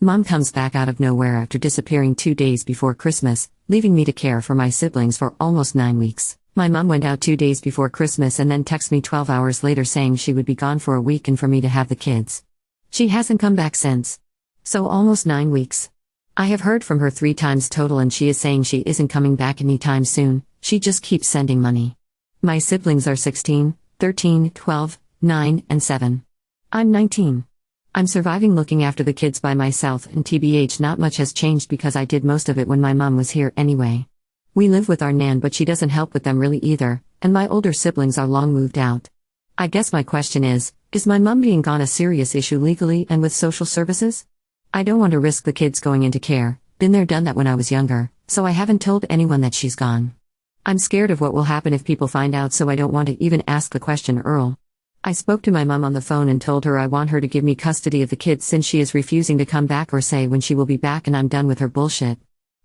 Mom comes back out of nowhere after disappearing 2 days before Christmas, leaving me to care for my siblings for almost 9 weeks. My mom went out 2 days before Christmas and then texted me 12 hours later saying she would be gone for a week and for me to have the kids. She hasn't come back since. So almost 9 weeks. I have heard from her 3 times total and she is saying she isn't coming back anytime soon, she just keeps sending money. My siblings are 16, 13, 12, 9, and 7. I'm 19. I'm surviving looking after the kids by myself, and TBH not much has changed because I did most of it when my mom was here anyway. We live with our nan but she doesn't help with them really either, and my older siblings are long moved out. I guess my question is my mom being gone a serious issue legally and with social services? I don't want to risk the kids going into care, been there done that when I was younger, so I haven't told anyone that she's gone. I'm scared of what will happen if people find out, so I don't want to even ask the question. Earl. I spoke to my mom on the phone and told her I want her to give me custody of the kids since she is refusing to come back or say when she will be back, and I'm done with her bullshit.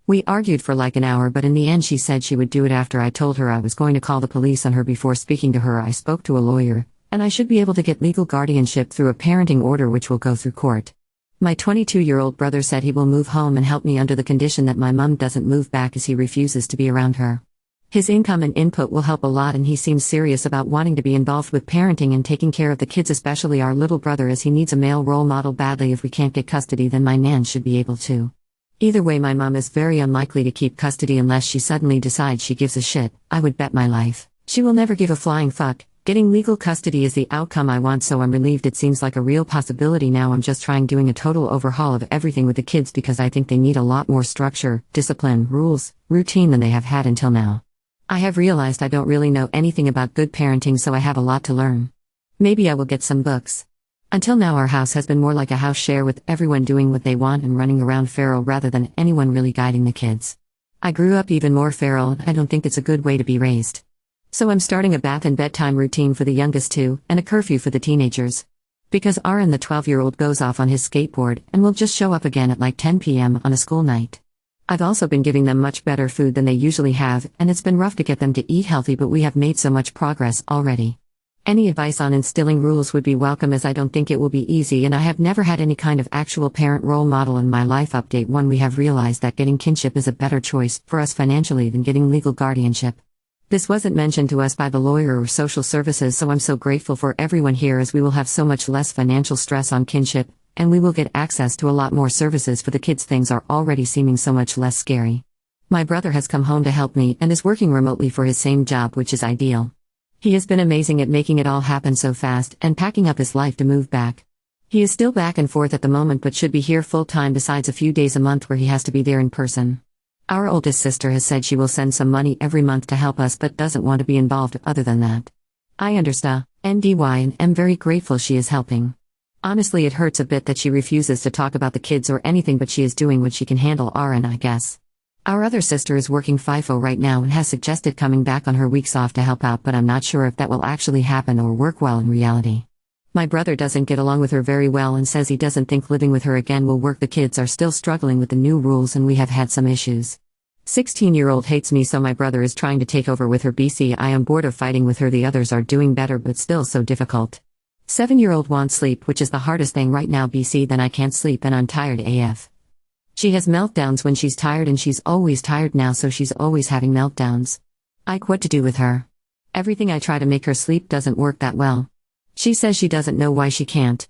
We argued for like an hour, but in the end she said she would do it after I told her I was going to call the police on her. Before speaking to her I spoke to a lawyer, and I should be able to get legal guardianship through a parenting order which will go through court. My 22-year-old brother said he will move home and help me under the condition that my mom doesn't move back as he refuses to be around her. His income and input will help a lot, and he seems serious about wanting to be involved with parenting and taking care of the kids, especially our little brother, as he needs a male role model badly. If we can't get custody, then my nan should be able to. Either way, my mom is very unlikely to keep custody unless she suddenly decides she gives a shit. I would bet my life she will never give a flying fuck. Getting legal custody is the outcome I want, so I'm relieved it seems like a real possibility now. I'm just doing a total overhaul of everything with the kids because I think they need a lot more structure, discipline, rules, routine than they have had until now. I have realized I don't really know anything about good parenting, so I have a lot to learn. Maybe I will get some books. Until now our house has been more like a house share with everyone doing what they want and running around feral rather than anyone really guiding the kids. I grew up even more feral, and I don't think it's a good way to be raised. So I'm starting a bath and bedtime routine for the youngest two, and a curfew for the teenagers. Because Aaron, the 12-year-old, goes off on his skateboard and will just show up again at like 10 p.m. on a school night. I've also been giving them much better food than they usually have, and it's been rough to get them to eat healthy, but we have made so much progress already. Any advice on instilling rules would be welcome, as I don't think it will be easy, and I have never had any kind of actual parent role model in my life. Update 1: We have realized that getting kinship is a better choice for us financially than getting legal guardianship. This wasn't mentioned to us by the lawyer or social services, so I'm so grateful for everyone here, as we will have so much less financial stress on kinship, and we will get access to a lot more services for the kids. Things are already seeming so much less scary. My brother has come home to help me and is working remotely for his same job, which is ideal. He has been amazing at making it all happen so fast and packing up his life to move back. He is still back and forth at the moment but should be here full time, besides a few days a month where he has to be there in person. Our oldest sister has said she will send some money every month to help us but doesn't want to be involved other than that. I understand, NDY, and am very grateful she is helping. Honestly, it hurts a bit that she refuses to talk about the kids or anything, but she is doing what she can handle. RN, I guess. Our other sister is working FIFO right now and has suggested coming back on her weeks off to help out, but I'm not sure if that will actually happen or work well in reality. My brother doesn't get along with her very well and says he doesn't think living with her again will work. The kids are still struggling with the new rules and we have had some issues. 16-year-old hates me, so my brother is trying to take over with her. BC, I am bored of fighting with her. The others are doing better but still so difficult. 7-year-old wants sleep, which is the hardest thing right now. BC, then I can't sleep and I'm tired AF. She has meltdowns when she's tired, and she's always tired now, so she's always having meltdowns. Ike, what to do with her? Everything I try to make her sleep doesn't work that well. She says she doesn't know why she can't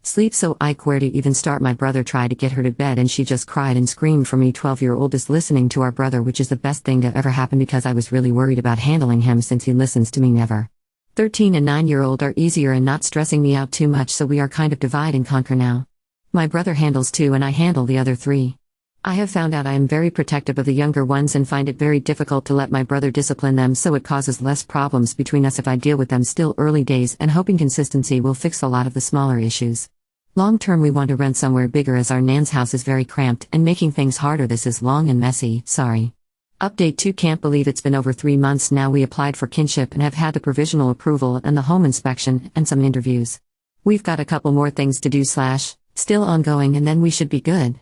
sleep, so Ike, where to even start? My brother tried to get her to bed and she just cried and screamed for me. 12-year-old is listening to our brother, which is the best thing to ever happen because I was really worried about handling him since he listens to me never. 13 and 9-year-old are easier and not stressing me out too much, so we are kind of divide and conquer now. My brother handles 2 and I handle the other 3. I have found out I am very protective of the younger ones and find it very difficult to let my brother discipline them, so it causes less problems between us if I deal with them. Still early days, and hoping consistency will fix a lot of the smaller issues. Long term, we want to rent somewhere bigger as our nan's house is very cramped and making things harder. This is long and messy, sorry. Update 2: Can't believe it's been over 3 months now. We applied for kinship and have had the provisional approval and the home inspection and some interviews. We've got a couple more things to do / still ongoing, and then we should be good.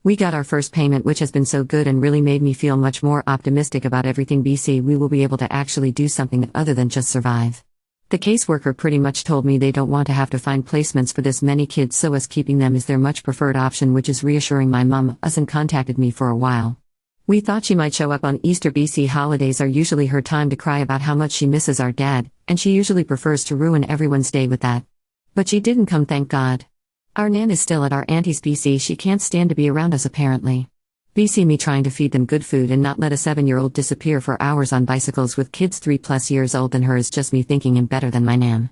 We got our first payment, which has been so good and really made me feel much more optimistic about everything. BC, we will be able to actually do something other than just survive. The caseworker pretty much told me they don't want to have to find placements for this many kids, so us keeping them is their much preferred option, which is reassuring. My mum hasn't contacted me for a while. We thought she might show up on Easter. BC holidays are usually her time to cry about how much she misses our dad, and she usually prefers to ruin everyone's day with that. But she didn't come, thank God. Our Nan is still at our auntie's. BC she can't stand to be around us apparently. BC me trying to feed them good food and not let a 7-year-old disappear for hours on bicycles with kids 3+ years old than her is just me thinking I'm better than my Nan.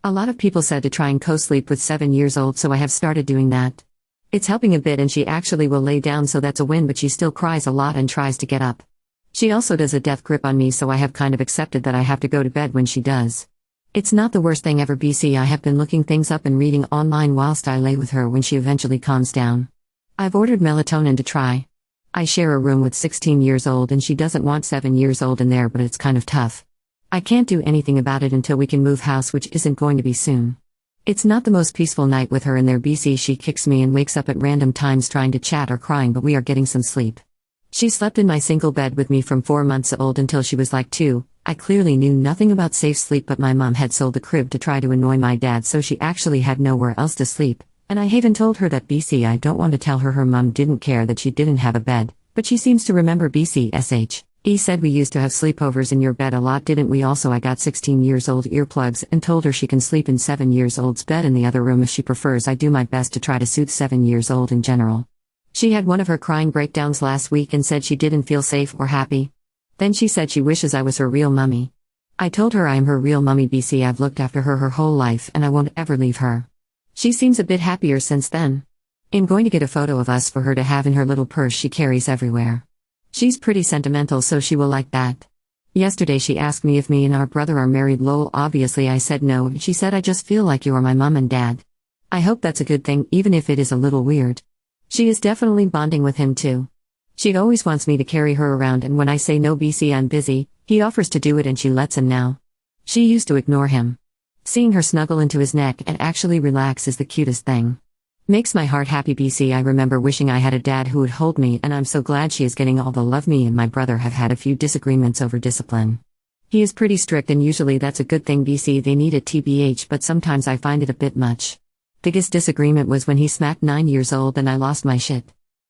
A lot of people said to try and co-sleep with 7 years old, so I have started doing that. It's helping a bit and she actually will lay down, so that's a win, but she still cries a lot and tries to get up. She also does a death grip on me, so I have kind of accepted that I have to go to bed when she does. It's not the worst thing ever. BC I have been looking things up and reading online whilst I lay with her when she eventually calms down. I've ordered melatonin to try. I share a room with 16 years old and she doesn't want 7 years old in there, but it's kind of tough. I can't do anything about it until we can move house, which isn't going to be soon. It's not the most peaceful night with her in there. BC she kicks me and wakes up at random times trying to chat or crying, but we are getting some sleep. She slept in my single bed with me from 4 months old until she was like 2. I clearly knew nothing about safe sleep, but my mom had sold the crib to try to annoy my dad, so she actually had nowhere else to sleep, and I even told her that. BC I don't want to tell her mom didn't care that she didn't have a bed, but she seems to remember. BC he said we used to have sleepovers in your bed a lot, didn't we? Also I got 16 years old earplugs and told her she can sleep in 7 years old's bed in the other room if she prefers. I do my best to try to soothe 7 years old in general. She had one of her crying breakdowns last week and said she didn't feel safe or happy. Then she said she wishes I was her real mummy. I told her I am her real mummy. BC I've looked after her whole life and I won't ever leave her. She seems a bit happier since then. I'm going to get a photo of us for her to have in her little purse she carries everywhere. She's pretty sentimental, so she will like that. Yesterday she asked me if me and our brother are married. Lol, obviously I said no. She said I just feel like you are my mum and dad. I hope that's a good thing, even if it is a little weird. She is definitely bonding with him too. She always wants me to carry her around, and when I say no, BC I'm busy, he offers to do it and she lets him now. She used to ignore him. Seeing her snuggle into his neck and actually relax is the cutest thing. Makes my heart happy. BC I remember wishing I had a dad who would hold me, and I'm so glad she is getting all the love. Me and my brother have had a few disagreements over discipline. He is pretty strict and usually that's a good thing. BC they need it TBH, but sometimes I find it a bit much. Biggest disagreement was when he smacked 9 years old and I lost my shit.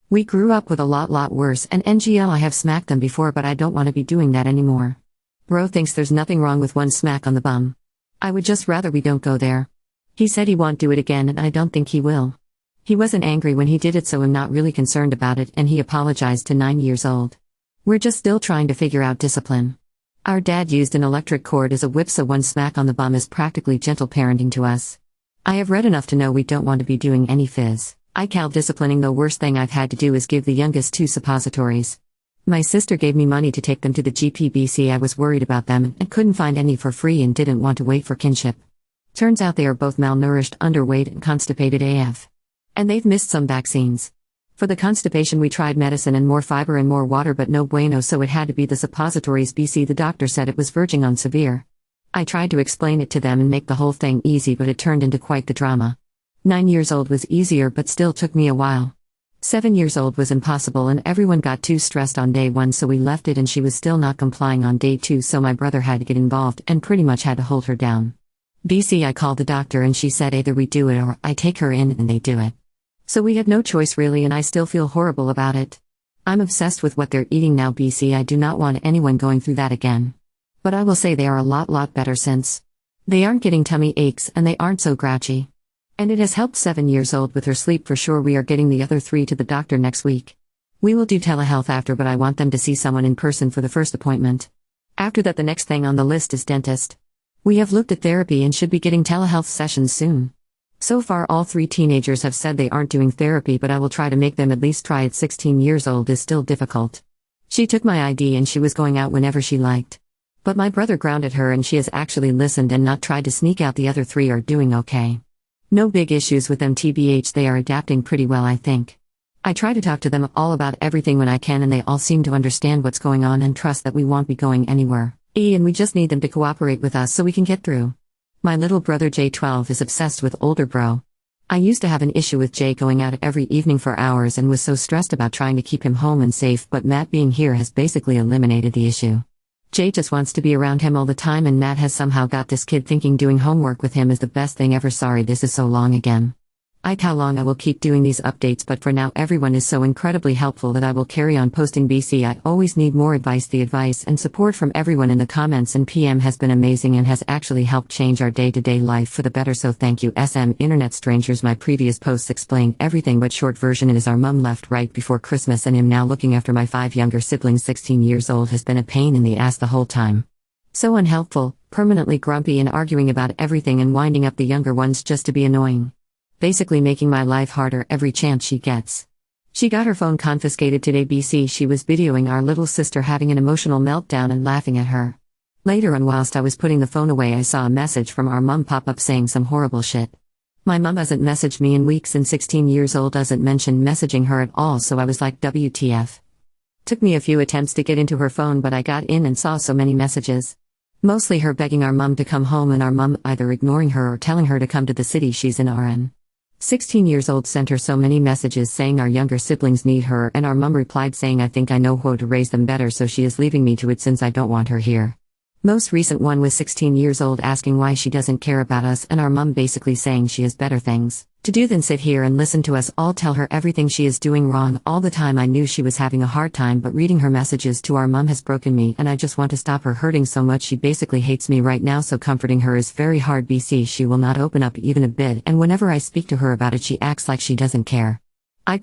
We grew up with a lot worse, and NGL I have smacked them before, but I don't want to be doing that anymore. Bro thinks there's nothing wrong with one smack on the bum. I would just rather we don't go there. He said he won't do it again and I don't think he will. He wasn't angry when he did it, so I'm not really concerned about it, and he apologized to 9 years old. We're just still trying to figure out discipline. Our dad used an electric cord as a whip, so one smack on the bum is practically gentle parenting to us. I have read enough to know we don't want to be doing any phys. ICAL disciplining. The worst thing I've had to do is give the youngest 2 suppositories. My sister gave me money to take them to the GP. BC I was worried about them and couldn't find any for free and didn't want to wait for kinship. Turns out they are both malnourished, underweight and constipated AF. And they've missed some vaccines. For the constipation we tried medicine and more fiber and more water, but no bueno, so it had to be the suppositories. BC the doctor said it was verging on severe. I tried to explain it to them and make the whole thing easy, but it turned into quite the drama. 9 years old was easier but still took me a while. 7 years old was impossible and everyone got too stressed on day 1, so we left it and she was still not complying on day 2, so my brother had to get involved and pretty much had to hold her down. BC I called the doctor and she said either we do it or I take her in, and they do it. So we had no choice really, and I still feel horrible about it. I'm obsessed with what they're eating now. BC I do not want anyone going through that again. But I will say they are a lot better since. They aren't getting tummy aches and they aren't so grouchy. And it has helped 7 years old with her sleep for sure. We are getting the other 3 to the doctor next week. We will do telehealth after, but I want them to see someone in person for the first appointment. After that, the next thing on the list is dentist. We have looked at therapy and should be getting telehealth sessions soon. So far all 3 teenagers have said they aren't doing therapy, but I will try to make them at least try it. 16 years old is still difficult. She took my ID and she was going out whenever she liked. But my brother grounded her and she has actually listened and not tried to sneak out. The other 3 are doing okay. No big issues with them TBH, they are adapting pretty well I think. I try to talk to them all about everything when I can and they all seem to understand what's going on and trust that we won't be going anywhere. And we just need them to cooperate with us so we can get through. My little brother J12 is obsessed with older bro. I used to have an issue with Jay going out every evening for hours and was so stressed about trying to keep him home and safe, but Matt being here has basically eliminated the issue. Jay just wants to be around him all the time, and Matt has somehow got this kid thinking doing homework with him is the best thing ever. Sorry this is so long again. How long I will keep doing these updates, but for now everyone is so incredibly helpful that I will carry on posting. BC, I always need more advice. The advice and support from everyone in the comments and PM has been amazing and has actually helped change our day-to-day life for the better, so thank you. Internet strangers, my previous posts explain everything, but short version is our mum left right before Christmas and am now looking after my 5 younger siblings. 16 years old has been a pain in the ass the whole time. So unhelpful, permanently grumpy and arguing about everything and winding up the younger ones just to be annoying. Basically making my life harder every chance she gets. She got her phone confiscated today. BC, she was videoing our little sister having an emotional meltdown and laughing at her. Later on, whilst I was putting the phone away, I saw a message from our mum pop up saying some horrible shit. My mum hasn't messaged me in weeks and 16 years old doesn't mention messaging her at all, so I was like, WTF. Took me a few attempts to get into her phone, but I got in and saw so many messages. Mostly her begging our mum to come home and our mum either ignoring her or telling her to come to the city she's in. RN. 16 years old sent her so many messages saying our younger siblings need her, and our mum replied saying I think I know how to raise them better, so she is leaving me to it since I don't want her here. Most recent one was 16 years old asking why she doesn't care about us, and our mum basically saying she has better things to do than sit here and listen to us all tell her everything she is doing wrong all the time. I knew she was having a hard time, but reading her messages to our mum has broken me, and I just want to stop her hurting so much. She basically hates me right now, so comforting her is very hard. BC, she will not open up even a bit, and whenever I speak to her about it she acts like she doesn't care.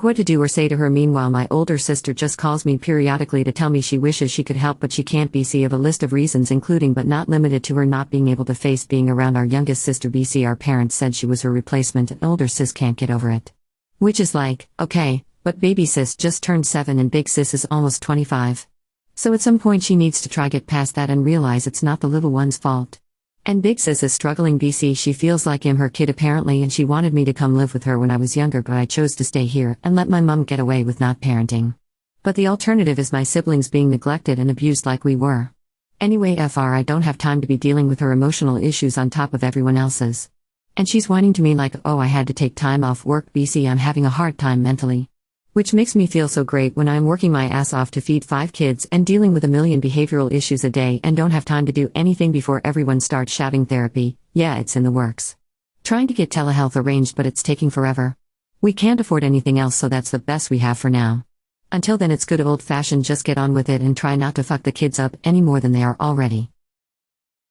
What to do or say to her. Meanwhile, my older sister just calls me periodically to tell me she wishes she could help but she can't. BC, of a list of reasons including but not limited to her not being able to face being around our youngest sister. BC, our parents said she was her replacement and older sis can't get over it. Which is like, okay, but baby sis just turned 7 and big sis is almost 25. So at some point she needs to try get past that and realize it's not the little one's fault. And big sis is struggling. BC, she feels like I'm her kid apparently, and she wanted me to come live with her when I was younger, but I chose to stay here and let my mum get away with not parenting. But the alternative is my siblings being neglected and abused like we were. Anyway, I don't have time to be dealing with her emotional issues on top of everyone else's. And she's whining to me like, oh, I had to take time off work. BC, I'm having a hard time mentally. Which makes me feel so great when I'm working my ass off to feed 5 kids and dealing with a million behavioral issues a day and don't have time to do anything before everyone starts shouting therapy. Yeah, it's in the works. Trying to get telehealth arranged, but it's taking forever. We can't afford anything else, so that's the best we have for now. Until then, it's good old fashioned just get on with it and try not to fuck the kids up any more than they are already.